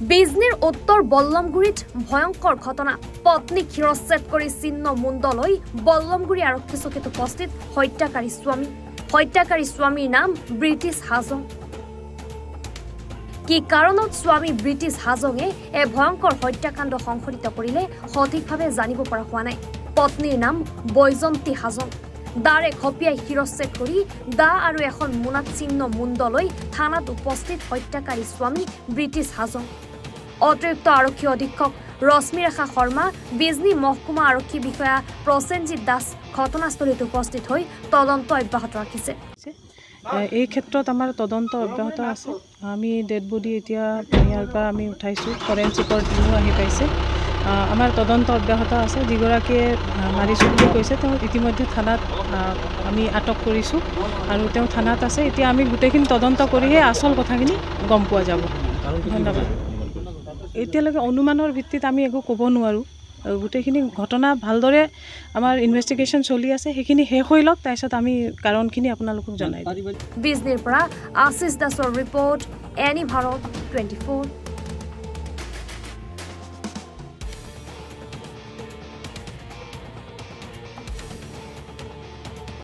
বিজনীৰ উত্তৰ বল্লমগুৰিত ভয়ংকৰ ঘটনা পত্নীক শিৰচ্ছেদ কৰি চিহ্ন মুণ্ডলৈ বল্লমগুৰি আৰক্ষী চকীত উপস্থিত হত্যাকাৰী স্বামীৰ নাম ব্ৰিটিছ হাজং কি কাৰণত স্বামী ব্ৰিটিছ হাজঙে এই ভয়ংকৰ হত্যাকাণ্ড সংঘটিত কৰিলে সঠিকভাৱে জানিব পৰা হোৱা নাই পত্নীৰ নাম বৈজন্তী হাজং দাৰে খপিয়াই শিৰচ্ছেদ কৰি দা আৰু এখন মোনাত চিহ্ন মুণ্ডলৈ থানাত উপস্থিত হত্যাকাৰী স্বামী ব্ৰিটিছ হাজং অতিৰিক্ত আৰক্ষী অধীক্ষক ৰশ্মিৰেখা শৰ্মা বিজনী মহকুমা আৰক্ষী বিষয়া প্ৰসেনজিৎ দাস ঘটনাস্থলীত উপস্থিত হৈ তদন্ত অব্যাহত ৰাখিছে এই ক্ষেত্ৰত আমাৰ তদন্ত অব্যাহত আছে আমি ডেড বডি এতিয়া ইয়াৰ পৰা আমি উঠাইছোঁ ফৰেনচিকৰ টিমো আহি পাইছে আমাৰ তদন্ত অব্যাহত আছে যিগৰাকীয়ে মাৰিছোঁ বুলি কৈছে তেওঁ ইতিমধ্যে থানাত আমি আটক কৰিছোঁ আৰু তেওঁ থানাত আছে এতিয়া আমি গোটেইখিনি তদন্ত কৰিহে আচল কথাখিনি গম পোৱা যাব ধন্যবাদ এতিয়ালৈকে অনুমানৰ ভিত্তিত আমি একো ক'ব নোৱাৰোঁ গোটেইখিনি ঘটনা ভালদৰে আমাৰ ইনভেষ্টিগেশ্যন চলি আছে সেইখিনি শেষ হৈ লওক তাৰপিছত আমি কাৰণখিনি আপোনালোকক জনাই দিম বিজনীৰ পৰা আশিষ দাসৰ ৰিপৰ্ট এনি ভাৰত 24